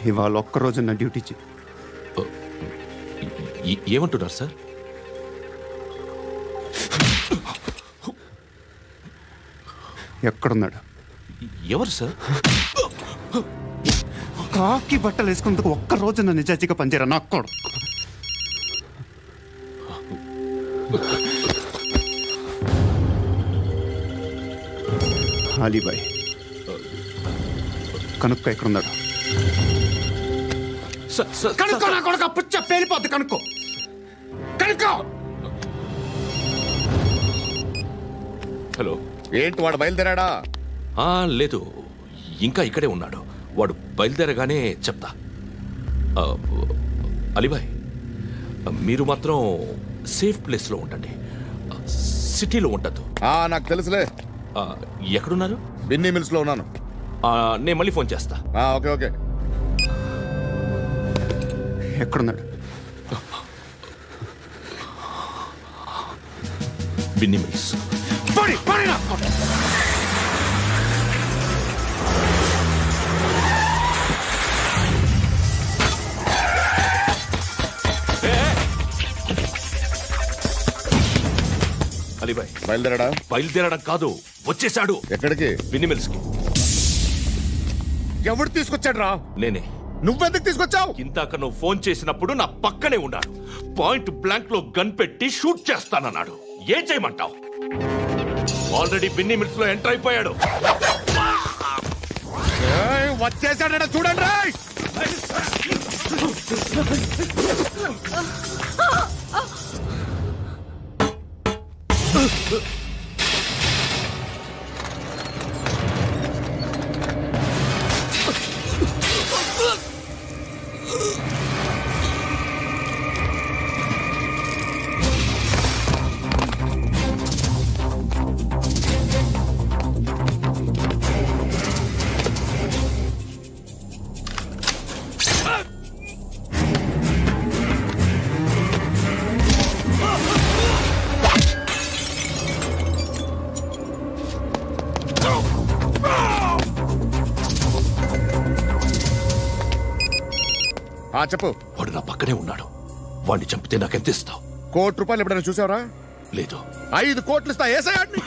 ఇవాళ ఒక్కరోజు నా డ్యూటీ ఏమంటున్నారు సార్? ఎక్కడున్నాడు? ఎవరు సార్? కాకి బట్టలు వేసుకున్నందుకు ఒక్కరోజు నా నిజాజీగా పనిచేయరా నా కొడుకు. అలీబాయ్ కనుక్కో ఎక్కడున్నాడు. కనుక్కో నా కొడుకు. పుచ్చ పేలిపోద్ది. కనుక్కో కనుక్కో. హలో, ఏంటి వాడు బయలుదేరాడా? లేదు, ఇంకా ఇక్కడే ఉన్నాడు. వాడు బయలుదేరగానే చెప్తా. అలీబాయ్, మీరు మాత్రం సేఫ్ ప్లేస్లో ఉండండి, సిటీలో ఉండద్దు. నాకు తెలుసులే. ఎక్కడున్నారు? బిన్నీ మిల్స్ లో ఉన్నాను. నేను మళ్ళీ ఫోన్ చేస్తా. Okay okay. ఎక్కడున్నాడు? బిన్నీ మిల్స్. అలీబాయ్ బయలుదేరాడా? బయలుదేరడం కాదు, వచ్చేశాడు. ఎక్కడికి? బిన్నీ మిల్స్ కి. ఎవడు తీసుకొచ్చాడు రా? నేనే. నువ్వెందుకు తీసుకొచ్చావు? ఇందాక నువ్వు ఫోన్ చేసినప్పుడు నా పక్కనే ఉన్నాడు. పాయింట్ బ్లాంక్ లో గన్ పెట్టి షూట్ చేస్తానన్నాడు. ఏం చేయమంటావు? ఆల్రెడీ బిన్నీ మిల్స్ లో ఎంటర్ అయిపోయాడు. వచ్చేసాడ చూడండి. చెప్పు. వాడు నా పక్కనే ఉన్నాడు. వాడిని చంపితే నాకెంత ఇస్తావు? ₹1 కోటి ఎప్పుడైనా చూసావరా? లేదు. 5 కోట్లు ఇస్తా. ఏసయాడిని.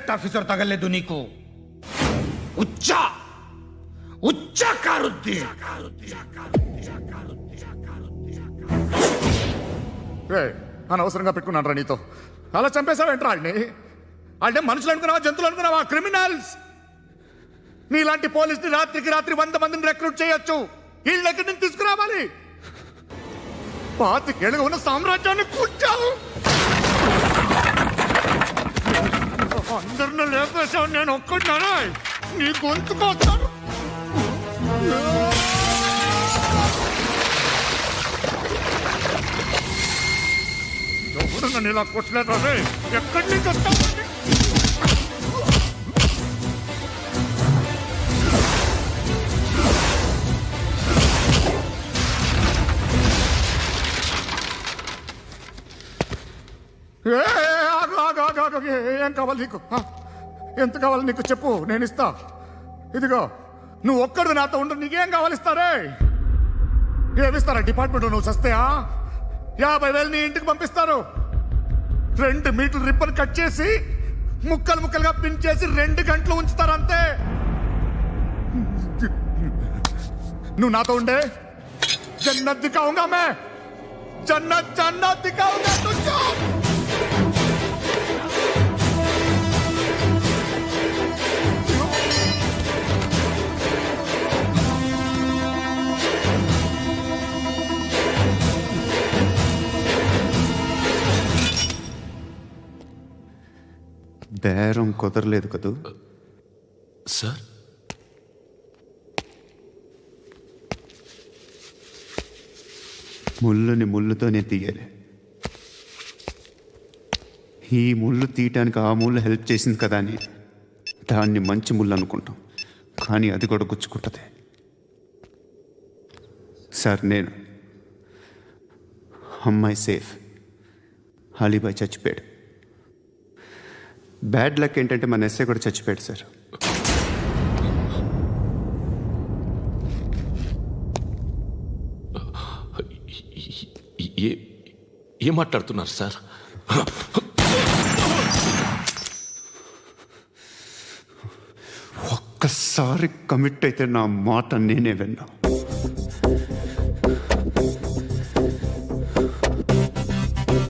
సెట్ ఆఫీసర్ తగలేదు నీకు. ఉచ్చా కారుద్ది. అనవసరంగా పెట్టుకున్నాను రా నీతో. అలా చంపేశావేంట్రా ఆడిని? అంటే మనుషులు అనుకున్నావా, జంతువులు అనుకున్నావా? క్రిమినల్స్. నీలాంటి పోలీసుని రాత్రికి రాత్రి 100 మందిని రిక్రూట్ చేయొచ్చు. వీళ్ళ దగ్గర నుంచి తీసుకురావాలి. 25 ఏళ్ళుగా ఉన్న సామ్రాజ్యాన్ని కూర్చావు. అందరిని లేపేశావు, నేను ఒక్కడినా నీ గొంతుకొస్తాను. ఎవరు నన్ను ఇలా కొట్టలేదా? ఎక్కడి నుంచి వస్తావు? ఏం కావాలి నీకు? ఎంత కావాలి నీకు చెప్పు, నేను ఇస్తా. ఇదిగో నువ్వు ఒక్కడు నాతో ఉండు. నీకేం కావాలి ఇస్తారే? ఏమిస్తారా డిపార్ట్మెంట్? నువ్వు చస్తేయా 50,000 నీ ఇంటికి పంపిస్తారు. 2 మీటర్లు రిబ్బన్ కట్ చేసి ముక్కలు ముక్కలుగా పిన్ చేసి 2 గంటలు ఉంచుతారు అంతే. నువ్వు నాతో ఉండే జన్నత్ దిఖాऊंगा मैं. జన్నత్ దిఖాऊंगा तुझको. బేరం కుదరలేదు కదూ సార్? ముళ్ళుని ముళ్ళుతోనే తీయాలి. ఈ ముళ్ళు తీయటానికి ఆ ముళ్ళు హెల్ప్ చేసింది కదా అని దాన్ని మంచి ముళ్ళు అనుకుంటాం, కానీ అది కూడా గుచ్చుకుంటుంది. సార్, నేను అమ్మాయి సేఫ్, అలీబాయ్ చచ్చిపోయాడు. బ్యాడ్ లక్ ఏంటంటే మన ఎస్ఐ కూడా చచ్చిపోయాడు సార్. ఏం మాట్లాడుతున్నారు సార్? ఒక్కసారి కమిట్ అయితే నా మాట నేనే విన్నా.